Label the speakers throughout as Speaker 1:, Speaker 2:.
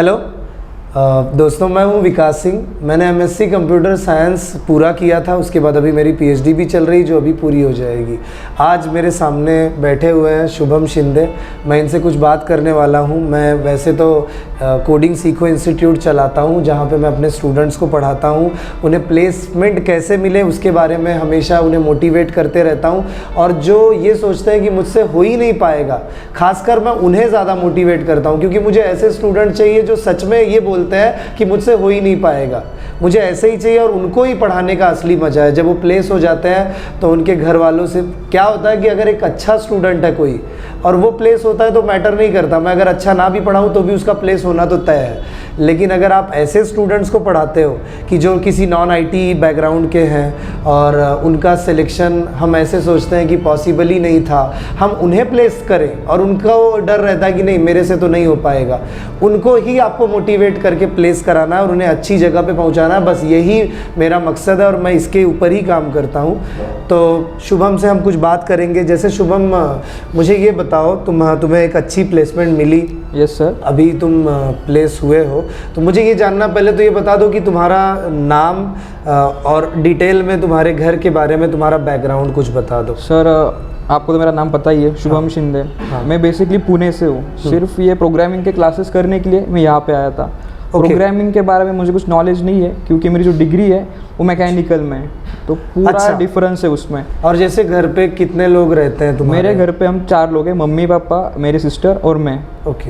Speaker 1: Hello दोस्तों, मैं हूं विकास सिंह। मैंने एमएससी कंप्यूटर साइंस पूरा किया था, उसके बाद अभी मेरी पीएचडी भी चल रही जो अभी पूरी हो जाएगी। आज मेरे सामने बैठे हुए हैं शुभम शिंदे। मैं इनसे कुछ बात करने वाला हूं। मैं वैसे तो कोडिंग सीखो इंस्टीट्यूट चलाता हूं, जहां पे मैं अपने स्टूडेंट्स को पढ़ाता हूं। उन्हें प्लेसमेंट कैसे मिले उसके बारे में हमेशा उन्हें मोटिवेट करते रहता हूँ। और जो ये सोचते हैं कि मुझसे हो ही नहीं पाएगा, खासकर मैं उन्हें ज़्यादा मोटिवेट करता हूँ, क्योंकि मुझे ऐसे स्टूडेंट चाहिए जो सच में ये बोलते हैं कि मुझसे हो ही नहीं पाएगा। मुझे ऐसे ही चाहिए, और उनको ही पढ़ाने का असली मजा है। जब वो प्लेस हो जाते हैं तो उनके घर वालों से क्या होता है कि अगर एक अच्छा स्टूडेंट है कोई और वो प्लेस होता है तो मैटर नहीं करता, मैं अगर अच्छा ना भी पढ़ाऊँ तो भी उसका प्लेस होना तो तय है। लेकिन अगर आप ऐसे स्टूडेंट्स को पढ़ाते हो कि जो किसी नॉन आईटी बैकग्राउंड के हैं और उनका सिलेक्शन हम ऐसे सोचते हैं कि पॉसिबल ही नहीं था, हम उन्हें प्लेस करें और उनका वो डर रहता है कि नहीं मेरे से तो नहीं हो पाएगा, उनको ही आपको मोटिवेट करके प्लेस कराना है और उन्हें अच्छी जगह पे पहुंचाना है। बस यही मेरा मकसद है और मैं इसके ऊपर ही काम करता हूं। तो शुभम से हम कुछ बात करेंगे। जैसे शुभम, मुझे ये बताओ, तुम्हें एक अच्छी प्लेसमेंट मिली।
Speaker 2: Yes sir.
Speaker 1: अभी तुम प्लेस हुए हो, तो मुझे ये जानना, पहले तो ये बता दो कि तुम्हारा नाम और डिटेल में तुम्हारे घर के बारे में तुम्हारा बैकग्राउंड कुछ बता दो।
Speaker 2: सर आपको तो मेरा नाम पता ही है, शुभम शिंदे। मैं बेसिकली पुणे से हूँ। सिर्फ ये प्रोग्रामिंग के क्लासेस करने के लिए मैं यहाँ पे आया था। प्रोग्रामिंग के बारे में मुझे कुछ नॉलेज नहीं है, क्योंकि मेरी जो डिग्री है वो मैकेनिकल में है, तो पूरा डिफरेंस है उसमें।
Speaker 1: और जैसे घर पे कितने लोग रहते हैं तुम्हारे?
Speaker 2: मेरे घर पे हम 4 लोग हैं, मम्मी पापा, मेरी सिस्टर और मैं।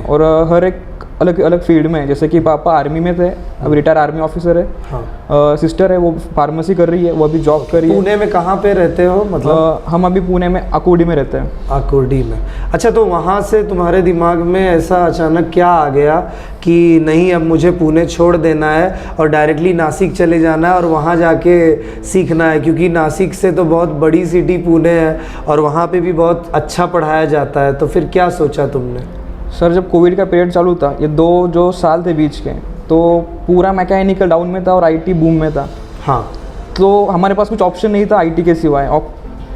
Speaker 2: और हर एक अलग अलग फील्ड में है। जैसे कि पापा आर्मी में थे, अभी रिटायर आर्मी ऑफिसर है। सिस्टर है, वो फार्मेसी कर रही है, वो अभी जॉब कर रही है।
Speaker 1: पुणे में कहाँ पे रहते हो? मतलब
Speaker 2: हम अभी पुणे में अकोडी में रहते हैं।
Speaker 1: अकोडी में, अच्छा। तो वहाँ से तुम्हारे दिमाग में ऐसा अचानक क्या आ गया कि नहीं, अब मुझे पुणे छोड़ देना है और डायरेक्टली नासिक चले जाना है और वहाँ जाके सीखना है, क्योंकि नासिक से तो बहुत बड़ी सिटी पुणे है और वहाँ पे भी बहुत अच्छा पढ़ाया जाता है। तो फिर क्या सोचा तुमने?
Speaker 2: सर जब कोविड का पीरियड चालू था, ये 2 जो साल थे बीच के, तो पूरा मैकेनिकल डाउन में था और आईटी बूम में था।
Speaker 1: हाँ।
Speaker 2: तो हमारे पास कुछ ऑप्शन नहीं था आईटी के सिवाय, और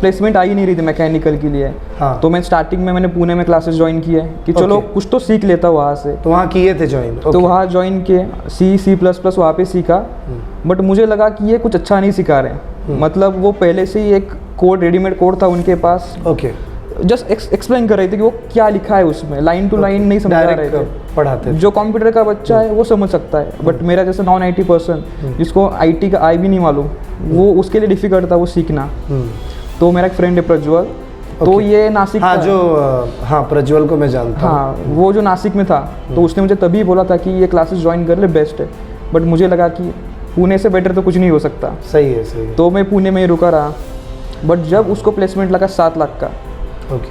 Speaker 2: प्लेसमेंट आ ही नहीं रही थी मैकेनिकल के लिए।
Speaker 1: हाँ।
Speaker 2: तो मैं स्टार्टिंग में मैंने पुणे में क्लासेस ज्वाइन किए कि चलो कुछ तो सीख लेता वहाँ से।
Speaker 1: तो वहाँ किए थे ज्वाइन?
Speaker 2: तो वहाँ ज्वाइन किए, C++ वहाँ पे सीखा। बट मुझे लगा कि ये कुछ अच्छा नहीं सिखा रहे। मतलब वो पहले से ही एक कोड, रेडीमेड कोड था उनके पास। जस्ट एक्सप्लेन कर रहे थे कि वो क्या लिखा है उसमें, लाइन टू लाइन नहीं समझा रहे थे,
Speaker 1: पढ़ाते थे।
Speaker 2: जो कंप्यूटर का बच्चा है वो समझ सकता है, बट मेरा जैसा नॉन आईटी पर्सन जिसको आईटी का आई भी नहीं मालूम, वो उसके लिए डिफिकल्ट था वो सीखना। तो मेरा एक फ्रेंड है प्रज्वल, तो ये नासिक
Speaker 1: हाँ, हाँ प्रज्वल को मैं जानता हूँ।
Speaker 2: हाँ, वो जो नासिक में था, तो उसने मुझे तभी बोला था कि ये क्लासेस ज्वाइन कर ले, बेस्ट है। बट मुझे लगा कि पुणे से बेटर तो कुछ नहीं हो सकता।
Speaker 1: सही है, सही है।
Speaker 2: तो मैं पुणे में ही रुका रहा। बट जब उसको प्लेसमेंट लगा 7 लाख का,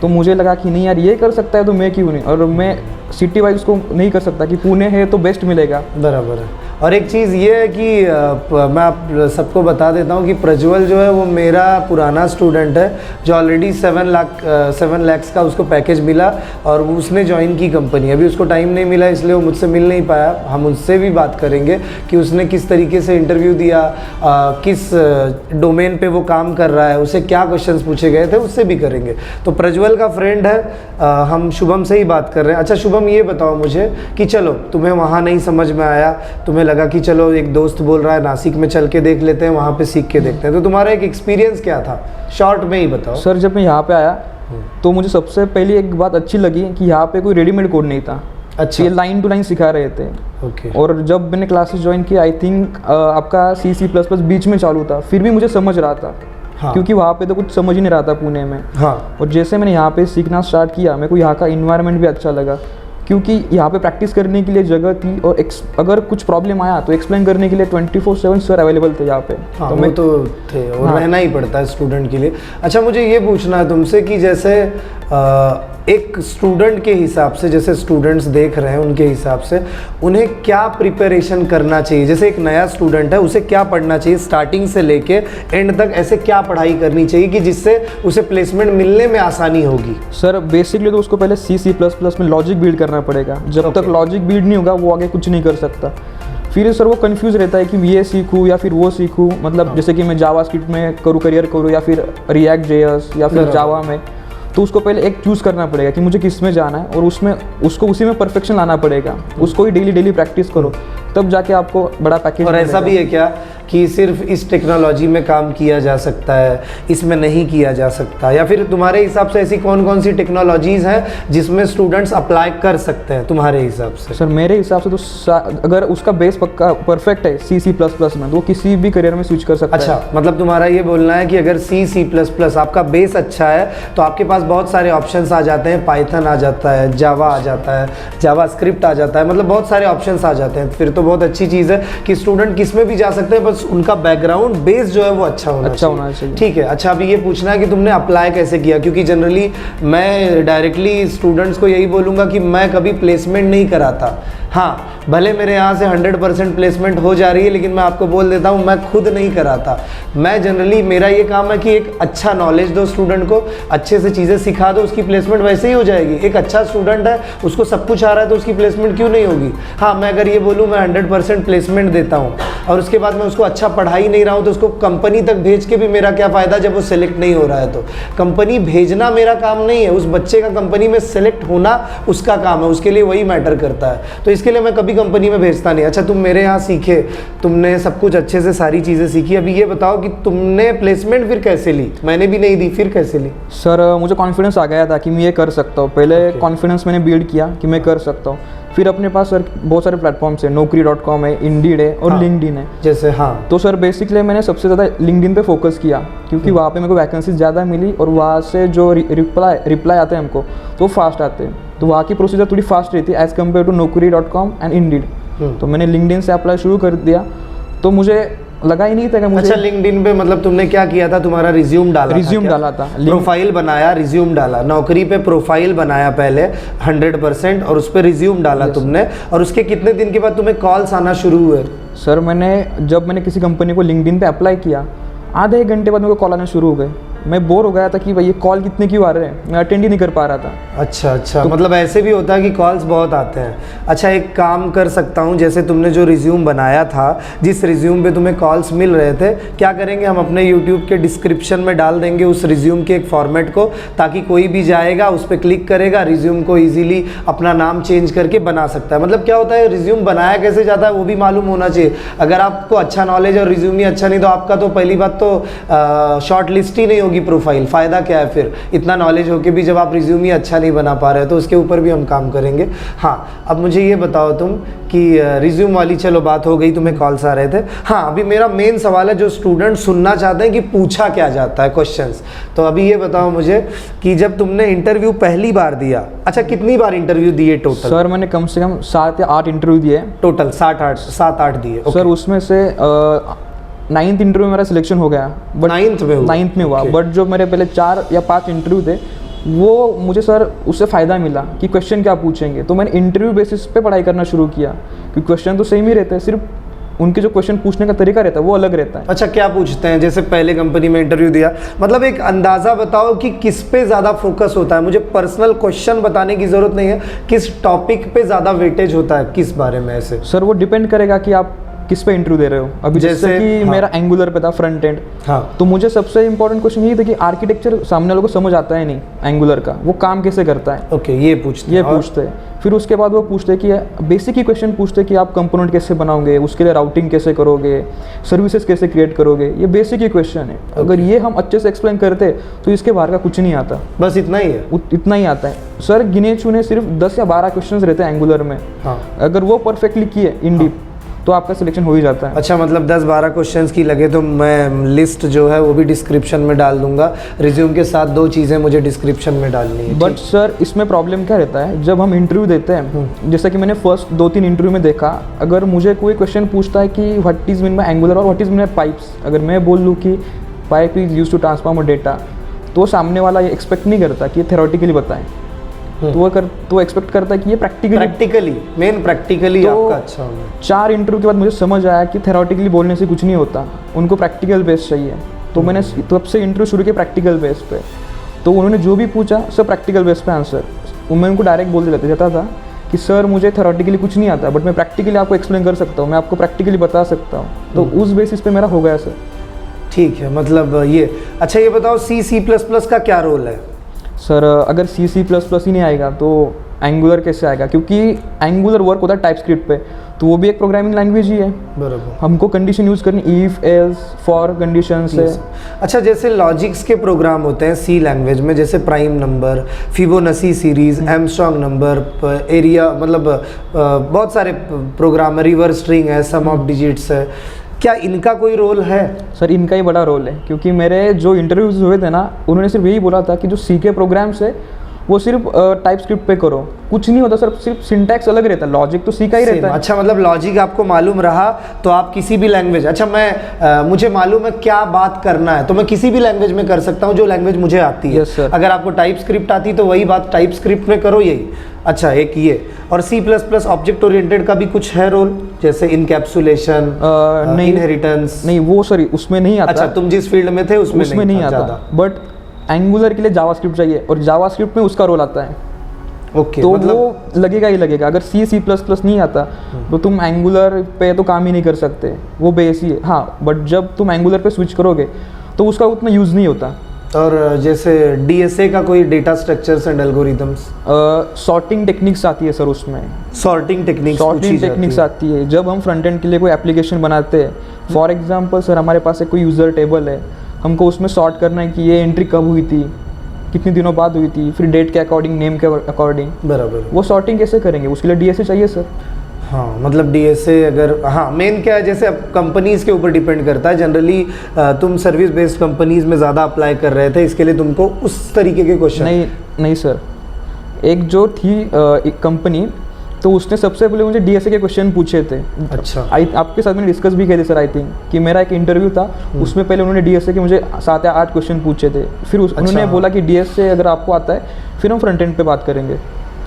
Speaker 2: तो मुझे लगा कि नहीं यार, ये कर सकता है तो मैं क्यों नहीं। और मैं सिटी वाइज उसको नहीं कर सकता कि पुणे है तो बेस्ट मिलेगा।
Speaker 1: बराबर है। और एक चीज़ ये है कि मैं आप सबको बता देता हूँ कि प्रज्वल जो है वो मेरा पुराना स्टूडेंट है, जो ऑलरेडी 7 लाख का उसको पैकेज मिला और उसने ज्वाइन की कंपनी। अभी उसको टाइम नहीं मिला, इसलिए वो मुझसे मिल नहीं पाया। हम उससे भी बात करेंगे कि उसने किस तरीके से इंटरव्यू दिया, किस डोमेन पे वो काम कर रहा है, उसे क्या क्वेश्चंस पूछे गए थे, उससे भी करेंगे। तो प्रज्वल का फ्रेंड है, हम शुभम से ही बात कर रहे हैं। अच्छा शुभम, ये बताओ मुझे कि चलो तुम्हें वहाँ नहीं समझ में आया, तुम्हें लगा कि चलो एक दोस्त बोल रहा है नासिक में चल के देख लेते हैं, वहाँ पे सीख के देखते हैं। तो तुम्हारा एक एक्सपीरियंस क्या था, शॉर्ट में ही बताओ।
Speaker 2: सर जब मैं यहाँ पे आया तो मुझे सबसे पहली एक बात अच्छी लगी कि यहाँ पे कोई रेडीमेड कोड नहीं था।
Speaker 1: अच्छा।
Speaker 2: ये लाइन टू लाइन सिखा रहे थे। और जब मैंने क्लासेस ज्वाइन की, आई थिंक आपका C++ बीच में चालू था, फिर भी मुझे समझ रहा था। हाँ। क्योंकि वहाँ पे तो कुछ समझ ही नहीं रहा था पुणे में। हाँ। और जैसे मैंने यहाँ पे सीखना स्टार्ट किया, मेरे को यहाँ का इन्वायरमेंट भी अच्छा लगा, क्योंकि यहाँ पे प्रैक्टिस करने के लिए जगह थी और अगर कुछ प्रॉब्लम आया तो एक्सप्लेन करने के लिए 24/7 सर अवेलेबल थे यहाँ पे।
Speaker 1: हाँ, तो मैं तो थे और हाँ। रहना ही पड़ता है स्टूडेंट के लिए। अच्छा मुझे ये पूछना है तुमसे कि जैसे एक स्टूडेंट के हिसाब से, जैसे स्टूडेंट्स देख रहे हैं उनके हिसाब से उन्हें क्या प्रिपरेशन करना चाहिए? जैसे एक नया स्टूडेंट है, उसे क्या पढ़ना चाहिए स्टार्टिंग से लेके एंड तक? ऐसे क्या पढ़ाई करनी चाहिए कि जिससे उसे प्लेसमेंट मिलने में आसानी होगी?
Speaker 2: सर बेसिकली तो उसको पहले C++ में लॉजिक बिल्ड करना पड़ेगा। जब तक लॉजिक बिल्ड नहीं होगा वो आगे कुछ नहीं कर सकता। फिर सर वो कंफ्यूज रहता है कि ये सीखूँ या फिर वो सीखूँ। मतलब जैसे कि मैं जावास्क्रिप्ट में करूँ, करियर करूँ, या फिर रिएक्ट JS या फिर जावा में। तो उसको पहले एक चूज़ करना पड़ेगा कि मुझे किस में जाना है, और उसमें उसको उसी में परफेक्शन लाना पड़ेगा, उसको ही डेली प्रैक्टिस करो, तब जाके आपको बड़ा पैकेज।
Speaker 1: और ऐसा भी है क्या कि सिर्फ इस टेक्नोलॉजी में काम किया जा सकता है, इसमें नहीं किया जा सकता, या फिर तुम्हारे हिसाब से ऐसी कौन कौन सी टेक्नोलॉजीज़ हैं जिसमें स्टूडेंट्स अप्लाई कर सकते हैं तुम्हारे हिसाब से?
Speaker 2: सर मेरे हिसाब से तो अगर उसका बेस पक्का परफेक्ट है C++ में, तो वो किसी भी करियर में स्विच कर सकता है।
Speaker 1: अच्छा, मतलब तुम्हारा ये बोलना है कि अगर C++ आपका बेस अच्छा है तो आपके पास बहुत सारे ऑप्शंस आ जाते हैं, पाइथन आ जाता है, जावा आ जाता है, जावास्क्रिप्ट आ जाता है, मतलब बहुत सारे ऑप्शंस आ जाते हैं। फिर तो बहुत अच्छी चीज़ है कि स्टूडेंट किस में भी जा सकते हैं, बस उनका बैकग्राउंड बेस जो है वो अच्छा होना चाहिए। ठीक है। अच्छा, अभी ये पूछना है कि तुमने अप्लाई कैसे किया, क्योंकि जनरली मैं डायरेक्टली स्टूडेंट्स को यही बोलूँगा कि मैं कभी प्लेसमेंट नहीं कराता। हाँ, भले मेरे यहाँ से 100% प्लेसमेंट हो जा रही है, लेकिन मैं आपको बोल देता हूँ मैं खुद नहीं कराता। मैं जनरली, मेरा ये काम है कि एक अच्छा नॉलेज दो स्टूडेंट को, अच्छे से चीज़ें सिखा दो, उसकी प्लेसमेंट वैसे ही हो जाएगी। एक अच्छा स्टूडेंट है, उसको सब कुछ आ रहा है, तो उसकी प्लेसमेंट क्यों नहीं होगी? हाँ, मैं अगर ये बोलूँ मैं 100% प्लेसमेंट देता हूँ और उसके बाद मैं उसको अच्छा पढ़ा ही नहीं रहा हूँ, तो उसको कंपनी तक भेज के भी मेरा क्या फ़ायदा जब वो सिलेक्ट नहीं हो रहा है? तो कंपनी भेजना मेरा काम नहीं है, उस बच्चे का कंपनी में सिलेक्ट होना उसका काम है, उसके लिए वही मैटर करता है। तो इसके लिए मैं कभी कंपनी में भेजता नहीं। अच्छा, तुम मेरे यहाँ सीखे, तुमने सब कुछ अच्छे से सारी चीज़ें सीखी, अभी ये बताओ कि तुमने प्लेसमेंट फिर कैसे ली? मैंने भी नहीं दी, फिर कैसे ली?
Speaker 2: सर मुझे कॉन्फिडेंस आ गया था कि मैं ये कर सकता हूँ। पहले कॉन्फिडेंस मैंने बिल्ड किया कि मैं कर सकता हूँ। फिर अपने पास सर बहुत सारे प्लेटफॉर्म्स हैं, Naukri.com है, Indeed है और LinkedIn है
Speaker 1: जैसे। हाँ,
Speaker 2: तो सर बेसिकली मैंने सबसे ज़्यादा LinkedIn पे फोकस किया, क्योंकि वहाँ पे मेरे को वैकेंसीज ज़्यादा मिली और वहाँ से जो रिप्लाई आते हैं हमको तो फास्ट आते हैं। तो वहाँ की प्रोसीजर थोड़ी फास्ट रहती है as compare to Naukri.com and Indeed। तो मैंने LinkedIn से अप्लाई शुरू कर दिया, तो मुझे लगा ही नहीं था कि मुझे।
Speaker 1: अच्छा, LinkedIn पे मतलब तुमने क्या किया था? तुम्हारा रिज्यूम डाला
Speaker 2: था,
Speaker 1: प्रोफाइल बनाया, रिज्यूम डाला। नौकरी पे प्रोफाइल बनाया पहले 100% और उस पर रिज्यूम डाला तुमने, और उसके कितने दिन के बाद तुम्हें कॉल्स आना शुरू हुए?
Speaker 2: सर जब मैंने किसी कंपनी को LinkedIn पे अप्लाई किया, आधे एक घंटे बाद मेरे को कॉल आने शुरू हो गए। मैं बोर हो गया था कि भाई ये कॉल कितने क्यों आ रहे हैं, मैं अटेंड ही नहीं कर पा रहा था।
Speaker 1: अच्छा, तो मतलब ऐसे भी होता है कि कॉल्स बहुत आते हैं। अच्छा, एक काम कर सकता हूँ, जैसे तुमने जो रिज्यूम बनाया था, जिस रिज्यूम पे तुम्हें कॉल्स मिल रहे थे, क्या करेंगे हम अपने यूट्यूब के डिस्क्रिप्शन में डाल देंगे उस रिज्यूम के एक फॉर्मेट को, ताकि कोई भी जाएगा उस पर क्लिक करेगा, रिज्यूम को ईजिली अपना नाम चेंज करके बना सकता है। मतलब क्या होता है, रिज्यूम बनाया कैसे जाता है वो भी मालूम होना चाहिए। अगर आपको अच्छा नॉलेज और रिज्यूम ही अच्छा नहीं, तो आपका तो पहली बात तो शॉर्ट लिस्ट ही नहीं होगी प्रोफाइल। फ़ायदा क्या है फिर? इतना नॉलेज होके भी जब आप रिज्यूम ही अच्छा नहीं बना पा रहे हो, तो उसके ऊपर भी हम काम करेंगे। हाँ, अब मुझे ये बताओ तुम कि रिज्यूम वाली चलो बात हो गई, तुम्हें कॉल्स आ रहे थे। हाँ, अभी मेरा मेन सवाल है जो स्टूडेंट सुनना चाहते हैं कि पूछा क्या जाता है क्वेश्चंस। तो अभी ये बताओ मुझे कि जब तुमने इंटरव्यू पहली बार दिया, अच्छा कितनी बार इंटरव्यू दिए टोटल?
Speaker 2: सर मैंने कम से कम 7 या 8 इंटरव्यू दिए
Speaker 1: टोटल। 7-8 दिए।
Speaker 2: सर उसमें से 9th इंटरव्यू मेरा सिलेक्शन हो गया, बट 9th में हुआ। बट जो मेरे पहले 4 या 5 इंटरव्यू थे, वो मुझे सर उससे फ़ायदा मिला कि क्वेश्चन क्या पूछेंगे, तो मैंने इंटरव्यू बेसिस पे पढ़ाई करना शुरू किया, क्योंकि क्वेश्चन तो सेम ही रहते हैं, सिर्फ उनके जो क्वेश्चन पूछने का तरीका रहता है वो अलग रहता है।
Speaker 1: अच्छा, क्या पूछते हैं? जैसे पहले कंपनी में इंटरव्यू दिया, मतलब एक अंदाज़ा बताओ कि किस पे ज़्यादा फोकस होता है। मुझे पर्सनल क्वेश्चन बताने की ज़रूरत नहीं है, किस टॉपिक पे ज़्यादा वेटेज होता है, किस बारे में? ऐसे सर
Speaker 2: वो डिपेंड करेगा कि आप किस पे इंटरव्यू दे रहे हो। अभी जैसे कि मेरा एंगुलर पे था, फ्रंट एंड।
Speaker 1: हाँ,
Speaker 2: तो मुझे सबसे इंपॉर्टेंट क्वेश्चन ये था कि आर्किटेक्चर सामने वालों को समझ आता है नहीं, एंगुलर का वो काम कैसे करता है।
Speaker 1: ओके, ये पूछते
Speaker 2: हैं। फिर उसके बाद वो पूछते हैं कि बेसिक ही क्वेश्चन पूछते हैं कि आप कंपोनेंट कैसे बनाओगे, उसके लिए राउटिंग कैसे करोगे, सर्विसेज कैसे क्रिएट करोगे। ये बेसिक ही क्वेश्चन है। अगर ये हम अच्छे से एक्सप्लेन करते तो इसके बाहर का कुछ नहीं आता।
Speaker 1: बस इतना ही है?
Speaker 2: इतना ही आता है सर। गिने चुने सिर्फ 10 या 12 क्वेश्चन रहते हैं एंगुलर में।
Speaker 1: हाँ,
Speaker 2: अगर वो परफेक्टली किए इन डीप तो आपका सिलेक्शन हो ही जाता है।
Speaker 1: अच्छा, मतलब 10-12 क्वेश्चंस की लगे तो मैं लिस्ट जो है वो भी डिस्क्रिप्शन में डाल दूंगा। रिज्यूम के साथ 2 चीज़ें मुझे डिस्क्रिप्शन में डालनी है।
Speaker 2: बट सर इसमें प्रॉब्लम क्या रहता है, जब हम इंटरव्यू देते हैं, जैसा कि मैंने फर्स्ट 2-3 इंटरव्यू में देखा, अगर मुझे कोई क्वेश्चन पूछता है कि what is mean by Angular और what is mean by pipes, अगर मैं बोल लूँ कि pipe is used to transform data, तो सामने वाला ये एक्सपेक्ट नहीं करता कि ये थ्योरेटिकली बताएं, तो एक्सपेक्ट करता है कि ये प्रैक्टिकली
Speaker 1: तो आपका अच्छा होगा।
Speaker 2: 4 इंटरव्यू के बाद मुझे समझ आया कि थ्योरेटिकली बोलने से कुछ नहीं होता, उनको प्रैक्टिकल बेस चाहिए। तो मैंने तब से इंटरव्यू शुरू किया प्रैक्टिकल बेस पे। तो उन्होंने जो भी पूछा सब प्रैक्टिकल बेस पे आंसर। मैं उनको डायरेक्ट बोल देता था कि सर मुझे थ्योरेटिकली कुछ नहीं आता, बट मैं प्रैक्टिकली आपको एक्सप्लेन कर सकता हूँ, मैं आपको प्रैक्टिकली बता सकता हूँ। तो उस बेसिस पे मेरा हो गया सर।
Speaker 1: ठीक है, मतलब ये। अच्छा, ये बताओ C++ का क्या रोल है?
Speaker 2: सर अगर C++ ही नहीं आएगा तो एंगुलर कैसे आएगा, क्योंकि एंगुलर वर्क होता है टाइपस्क्रिप्ट पे, तो वो भी एक प्रोग्रामिंग लैंग्वेज ही है।
Speaker 1: बराबर।
Speaker 2: हमको कंडीशन यूज़ करनी इफ एल्स फॉर कंडीशन से।
Speaker 1: अच्छा, जैसे लॉजिक्स के प्रोग्राम होते हैं सी लैंग्वेज में, जैसे prime number, Fibonacci series, Armstrong number, area, मतलब बहुत सारे प्रोग्राम, रिवर्स स्ट्रिंग है, सम ऑफ डिजिट्स है, क्या इनका कोई रोल है?
Speaker 2: सर इनका ही बड़ा रोल है, क्योंकि मेरे जो इंटरव्यूज हुए थे ना, उन्होंने सिर्फ यही बोला था कि जो सी के प्रोग्राम्स है वो सिर्फ टाइप स्क्रिप्ट पे करो, कुछ नहीं होता सर, सिर्फ सिंटैक्स अलग रहता है, लॉजिक तो सी का ही रहता है।
Speaker 1: अच्छा, मतलब लॉजिक आपको मालूम रहा तो आप किसी भी लैंग्वेज, अच्छा मुझे मालूम है क्या बात करना है तो मैं किसी भी लैंग्वेज में कर सकता हूँ जो लैंग्वेज मुझे आती है।
Speaker 2: yes,
Speaker 1: अगर आपको टाइप स्क्रिप्ट आती तो वही बात टाइप स्क्रिप्ट में करो, यही। अच्छा, एक ये, और C++ ऑब्जेक्ट ओरिएंटेड का भी कुछ है रोल, जैसे इनकैप्सुलेशन, इनहेरिटेंस?
Speaker 2: नहीं, वो सॉरी उसमें नहीं आता।
Speaker 1: अच्छा, तुम जिस फील्ड में थे उसमें नहीं आता।
Speaker 2: बट एंगुलर के लिए जावास्क्रिप्ट चाहिए और जावास्क्रिप्ट में उसका रोल आता है।
Speaker 1: ओके,
Speaker 2: तो
Speaker 1: मतलब
Speaker 2: वो लगेगा ही लगेगा। अगर C++ नहीं आता तो तुम एंगुलर पे तो काम ही नहीं कर सकते, वो बेस ही है। हाँ, बट जब तुम एंगुलर पे स्विच करोगे तो उसका उतना यूज़ नहीं होता।
Speaker 1: और जैसे DSA का कोई data structures and algorithms,
Speaker 2: sorting techniques आती है सर उसमें।
Speaker 1: सॉर्टिंग टेक्निक्स
Speaker 2: आती है जब हम फ्रंट एंड के लिए कोई एप्लीकेशन बनाते हैं। फॉर एग्जांपल सर, हमारे पास एक कोई यूज़र टेबल है, हमको उसमें सॉर्ट करना है कि ये एंट्री कब हुई थी, कितने दिनों बाद हुई थी, फिर डेट के अकॉर्डिंग, नेम के अकॉर्डिंग।
Speaker 1: बराबर।
Speaker 2: वो सॉर्टिंग कैसे करेंगे, उसके लिए DSA चाहिए सर।
Speaker 1: हाँ, मतलब DSA अगर, हाँ, मेन क्या है, जैसे अब कंपनीज़ के ऊपर डिपेंड करता है। जनरली तुम सर्विस बेस्ड कंपनीज़ में ज़्यादा अप्लाई कर रहे थे, इसके लिए तुमको उस तरीके के क्वेश्चन।
Speaker 2: नहीं सर, एक जो थी एक कंपनी, तो उसने सबसे पहले मुझे DSA के क्वेश्चन पूछे थे।
Speaker 1: अच्छा,
Speaker 2: आपके साथ मैंने डिस्कस भी किए थे सर, आई थिंक कि मेरा एक इंटरव्यू था, उसमें पहले उन्होंने DSA के मुझे 7 या 8 क्वेश्चन पूछे थे। फिर उन्होंने बोला कि DSA अगर आपको आता है फिर हम फ्रंट एंड पे बात करेंगे।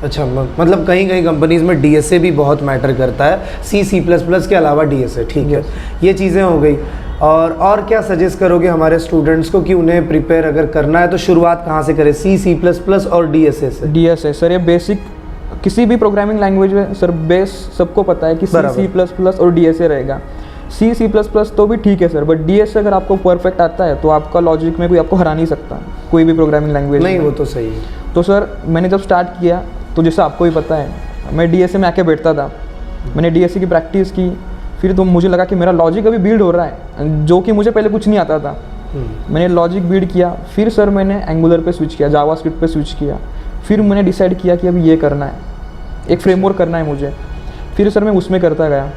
Speaker 1: अच्छा, मतलब कहीं कहीं कंपनीज में DSA भी बहुत मैटर करता है, C++ के अलावा DSA, ठीक है। ये चीज़ें हो गई। और क्या सजेस्ट करोगे हमारे स्टूडेंट्स को कि उन्हें प्रिपेयर अगर करना है तो शुरुआत कहाँ से करें, C++ और DSA से?
Speaker 2: DSA सर, ये बेसिक किसी भी प्रोग्रामिंग लैंग्वेज में सर बेस सबको पता है कि C++ और DSA रहेगा। C++ तो भी ठीक है सर, बट DSA अगर आपको परफेक्ट आता है तो आपका लॉजिक में कोई आपको हरा नहीं सकता, कोई भी प्रोग्रामिंग लैंग्वेज
Speaker 1: नहीं। वो तो सही है।
Speaker 2: तो सर मैंने जब स्टार्ट किया तो जैसे आपको भी पता है, मैं DSA में आके बैठता था, मैंने DSA की प्रैक्टिस की, फिर तो मुझे लगा कि मेरा लॉजिक अभी बिल्ड हो रहा है, जो कि मुझे पहले कुछ नहीं आता था। मैंने लॉजिक बिल्ड किया, फिर सर मैंने एंगुलर पे स्विच किया, जावास्क्रिप्ट पे स्विच किया, फिर मैंने डिसाइड किया कि अभी ये करना है, एक फ्रेमवर्क करना है मुझे, फिर सर मैं उसमें करता गया।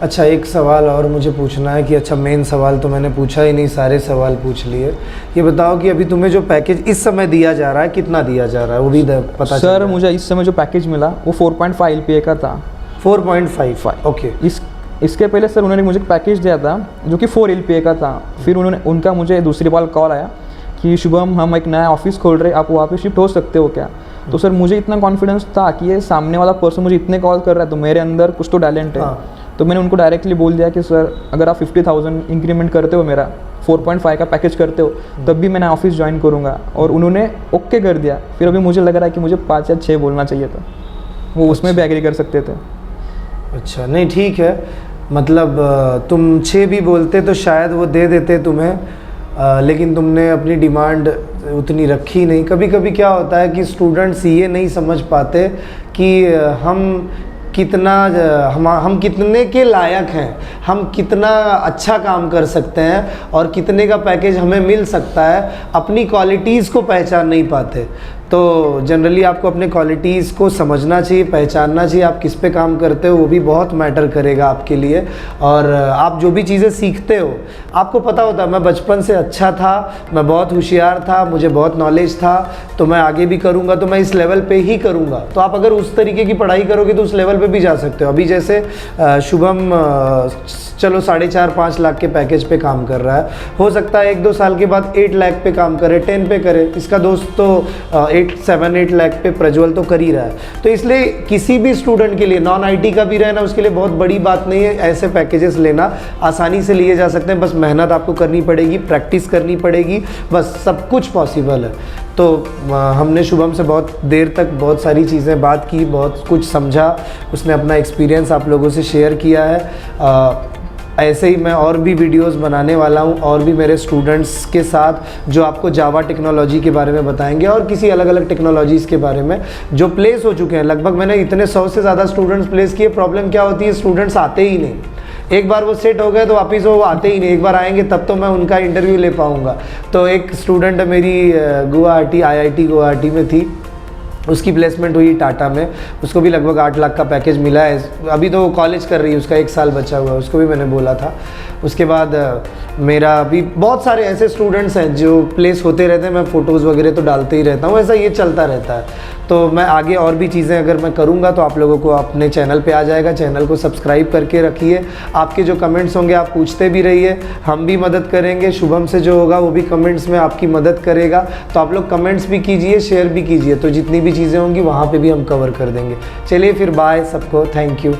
Speaker 1: अच्छा, एक सवाल और मुझे पूछना है कि अच्छा, मेन सवाल तो मैंने पूछा ही नहीं, सारे सवाल पूछ लिए। ये बताओ कि अभी तुम्हें जो पैकेज इस समय दिया जा रहा है, कितना दिया जा रहा है, वो भी पता
Speaker 2: सर मुझे इस समय जो पैकेज मिला वो 4.5 LPA का था।
Speaker 1: 4.5, ओके।
Speaker 2: इसके पहले सर उन्होंने मुझे पैकेज दिया था जो कि 4 LPA का था। फिर उनका मुझे दूसरी बार कॉल आया कि शुभम, हम एक नया ऑफिस खोल रहे, आप वहाँ पे शिफ्ट हो सकते हो क्या? तो सर मुझे इतना कॉन्फिडेंस था कि ये सामने वाला पर्सन मुझे इतने कॉल कर रहा है तो मेरे अंदर कुछ तो टैलेंट है। तो मैंने उनको डायरेक्टली बोल दिया कि सर अगर आप 50,000 इंक्रीमेंट करते हो, मेरा 4.5 का पैकेज करते हो, तब भी मैं ऑफिस ज्वाइन करूँगा। और उन्होंने ओके कर दिया। फिर अभी मुझे लग रहा है कि मुझे 5 या 6 बोलना चाहिए था, वो उसमें भी एग्री कर सकते थे।
Speaker 1: अच्छा, नहीं ठीक है, मतलब तुम 6 भी बोलते तो शायद वो दे देते तुम्हें, लेकिन तुमने अपनी डिमांड उतनी रखी नहीं। कभी कभी क्या होता है कि स्टूडेंट्स ये नहीं समझ पाते कि हम कितने के लायक हैं, हम कितना अच्छा काम कर सकते हैं और कितने का पैकेज हमें मिल सकता है, अपनी क्वालिटीज़ को पहचान नहीं पाते। तो जनरली आपको अपने क्वालिटीज़ को समझना चाहिए, पहचानना चाहिए, आप किस पे काम करते हो वो भी बहुत मैटर करेगा आपके लिए। और आप जो भी चीज़ें सीखते हो, आपको पता होता है मैं बचपन से अच्छा था, मैं बहुत होशियार था, मुझे बहुत नॉलेज था, तो मैं आगे भी करूँगा तो मैं इस लेवल पे ही करूँगा। तो आप अगर उस तरीके की पढ़ाई करोगे तो उस लेवल पे भी जा सकते हो। अभी जैसे शुभम चलो 4.5-5 लाख के पैकेज पे काम कर रहा है, हो सकता है 1-2 साल के बाद 8 लाख पे काम करे, 10 पे करे। इसका दोस्त तो 7-8 लाख पे प्रज्वल तो कर ही रहा है। तो इसलिए किसी भी स्टूडेंट के लिए, नॉन IT का भी रहना, उसके लिए बहुत बड़ी बात नहीं है। ऐसे पैकेजेस लेना आसानी से लिए जा सकते हैं, बस मेहनत आपको करनी पड़ेगी, प्रैक्टिस करनी पड़ेगी, बस सब कुछ पॉसिबल है। तो हमने शुभम से बहुत देर तक बहुत सारी चीज़ें बात की, बहुत कुछ समझा, उसने अपना एक्सपीरियंस आप लोगों से शेयर किया है। ऐसे ही मैं और भी वीडियोस बनाने वाला हूँ, और भी मेरे स्टूडेंट्स के साथ जो आपको जावा टेक्नोलॉजी के बारे में बताएंगे और किसी अलग अलग टेक्नोलॉजीज़ के बारे में जो प्लेस हो चुके हैं। लगभग मैंने इतने 100 से ज़्यादा स्टूडेंट्स प्लेस किए। प्रॉब्लम क्या होती है, स्टूडेंट्स आते ही नहीं। एक बार वो सेट हो गए तो वापस वो आते ही नहीं, एक बार आएंगे तब तो मैं उनका इंटरव्यू ले पाऊँगा। तो एक स्टूडेंट मेरी गुवाहाटी IIT गुवाहाटी में थी, उसकी प्लेसमेंट हुई टाटा में, उसको भी लगभग 8 लाख का पैकेज मिला है। अभी तो वो कॉलेज कर रही है, उसका 1 साल बचा हुआ है, उसको भी मैंने बोला था। उसके बाद मेरा अभी बहुत सारे ऐसे स्टूडेंट्स हैं जो प्लेस होते रहते हैं, मैं फ़ोटोज़ वगैरह तो डालते ही रहता हूँ, ऐसा ये चलता रहता है। तो मैं आगे और भी चीज़ें अगर मैं करूँगा तो आप लोगों को अपने चैनल पे आ जाएगा। चैनल को सब्सक्राइब करके रखिए। आपके जो कमेंट्स होंगे आप पूछते भी रहिए, हम भी मदद करेंगे। शुभम से जो होगा वो भी कमेंट्स में आपकी मदद करेगा, तो आप लोग कमेंट्स भी कीजिए, शेयर भी कीजिए, तो जितनी भी चीज़ें होंगी वहाँ पे भी हम कवर कर देंगे। चलिए फिर बाय सबको, थैंक यू।